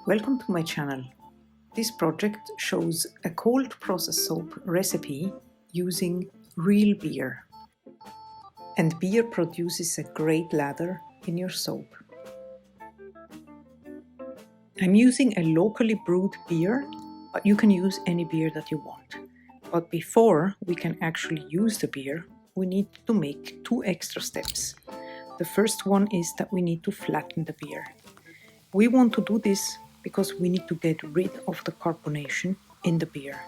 Welcome to my channel. This project shows a cold process soap recipe using real beer. And beer produces a great lather in your soap. I'm using a locally brewed beer, but you can use any beer that you want. But before we can actually use the beer, we need to make two extra steps. The first one is that we need to flatten the beer. We want to do this because we need to get rid of the carbonation in the beer.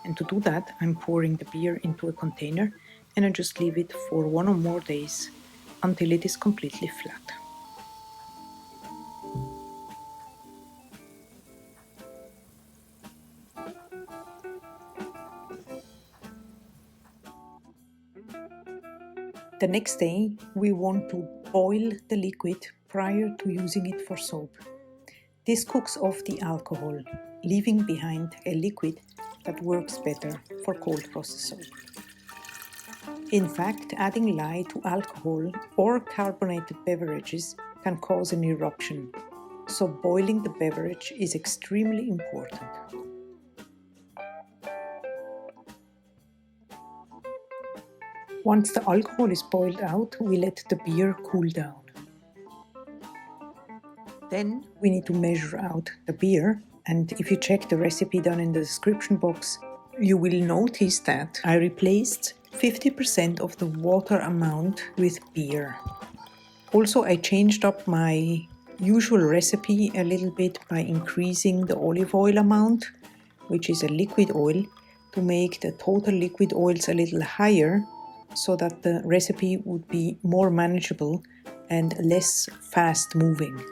And to do that, I'm pouring the beer into a container and I just leave it for 1 or more days until it is completely flat. The next day, we want to boil the liquid prior to using it for soap. This cooks off the alcohol, leaving behind a liquid that works better for cold process soap. In fact, adding lye to alcohol or carbonated beverages can cause an eruption, so boiling the beverage is extremely important. Once the alcohol is boiled out, we let the beer cool down. Then we need to measure out the beer, and if you check the recipe down in the description box, you will notice that I replaced 50% of the water amount with beer. Also, I changed up my usual recipe a little bit by increasing the olive oil amount, which is a liquid oil, to make the total liquid oils a little higher so that the recipe would be more manageable and less fast moving.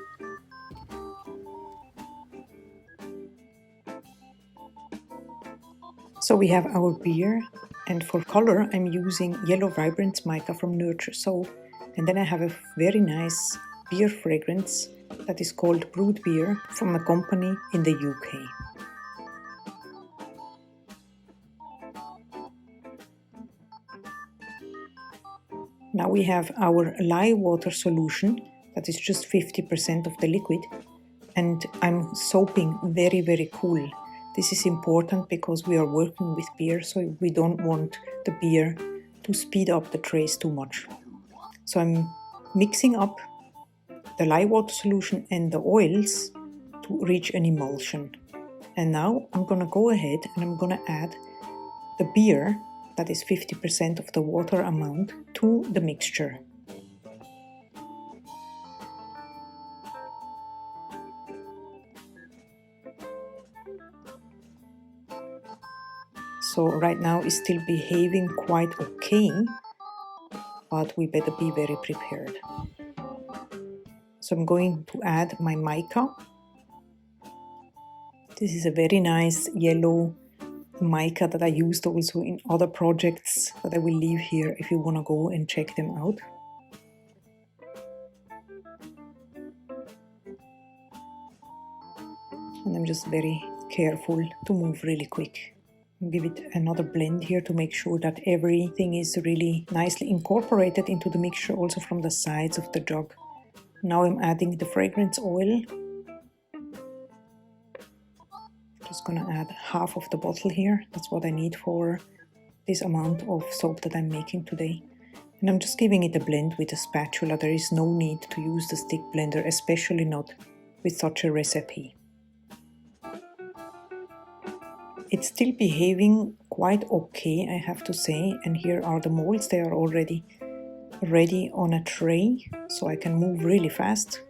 So we have our beer, and for color I'm using Yellow Vibrance Mica from Nurture Soap, and then I have a very nice beer fragrance that is called Brewed Beer from a company in the UK. Now we have our lye water solution that is just 50% of the liquid, and I'm soaping very cool. This is important because we are working with beer, so we don't want the beer to speed up the trace too much. So I'm mixing up the lye water solution and the oils to reach an emulsion. And now I'm gonna go ahead and I'm gonna add the beer, that is 50% of the water amount, to the mixture. So right now it's still behaving quite okay, but we better be very prepared. So I'm going to add my mica. This is a very nice yellow mica that I used also in other projects that I will leave here if you want to go and check them out. And I'm just very careful to move really quick. Give it another blend here to make sure that everything is really nicely incorporated into the mixture, also from the sides of the jug. Now I'm adding the fragrance oil. Just gonna add half of the bottle here. That's what I need for this amount of soap that I'm making today. And I'm just giving it a blend with a spatula. There is no need to use the stick blender, especially not with such a recipe. It's still behaving quite okay, I have to say, and here are the molds. They are already ready on a tray, so I can move really fast.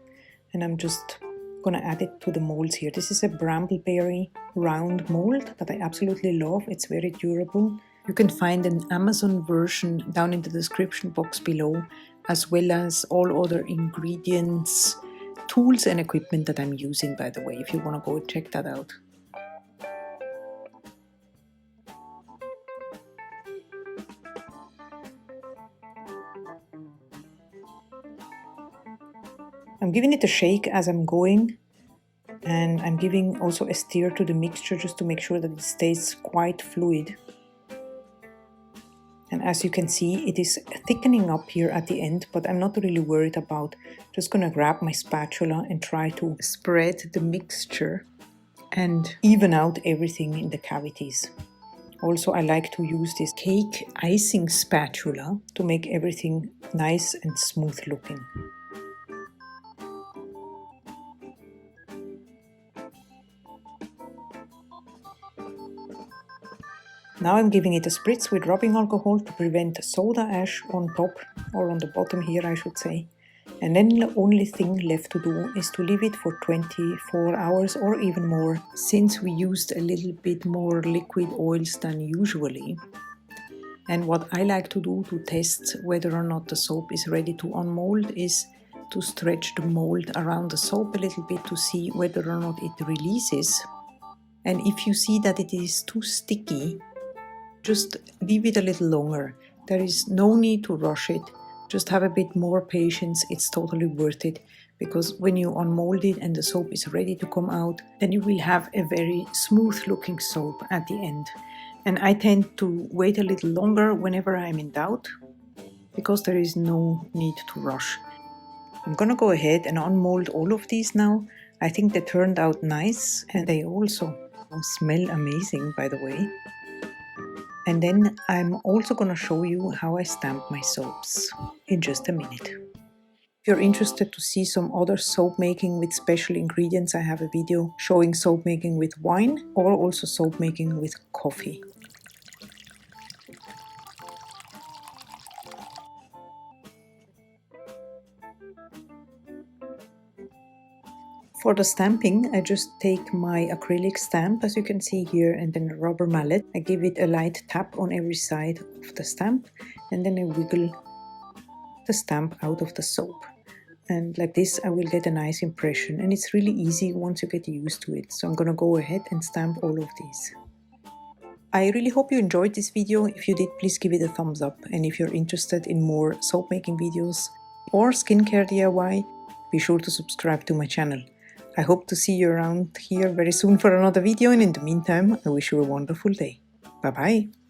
And I'm just gonna add it to the molds here. This is a brambleberry round mold that I absolutely love. It's very durable. You can find an Amazon version down in the description box below, as well as all other ingredients, tools and equipment that I'm using, by the way, if you wanna go check that out. I'm giving it a shake as I'm going, and I'm giving also a stir to the mixture just to make sure that it stays quite fluid. And as you can see, it is thickening up here at the end, but I'm not really worried about. Just gonna grab my spatula and try to spread the mixture and even out everything in the cavities. Also, I like to use this cake icing spatula to make everything nice and smooth looking. Now I'm giving it a spritz with rubbing alcohol to prevent soda ash on top, or on the bottom here I should say. And then the only thing left to do is to leave it for 24 hours or even more, since we used a little bit more liquid oils than usually. And what I like to do to test whether or not the soap is ready to unmold is to stretch the mold around the soap a little bit to see whether or not it releases. And if you see that it is too sticky, just leave it a little longer. There is no need to rush it. Just have a bit more patience. It's totally worth it, because when you unmold it and the soap is ready to come out, then you will have a very smooth looking soap at the end. And I tend to wait a little longer whenever I'm in doubt, because there is no need to rush. I'm gonna go ahead and unmold all of these now. I think they turned out nice, and they also smell amazing, by the way. And then I'm also gonna show you how I stamp my soaps in just a minute. If you're interested to see some other soap making with special ingredients, I have a video showing soap making with wine, or also soap making with coffee. For the stamping, I just take my acrylic stamp, as you can see here, and then a rubber mallet. I give it a light tap on every side of the stamp, and then I wiggle the stamp out of the soap. And like this, I will get a nice impression, and it's really easy once you get used to it. So I'm gonna go ahead and stamp all of these. I really hope you enjoyed this video. If you did, please give it a thumbs up. And if you're interested in more soap making videos or skincare DIY, be sure to subscribe to my channel. I hope to see you around here very soon for another video, and in the meantime, I wish you a wonderful day. Bye bye!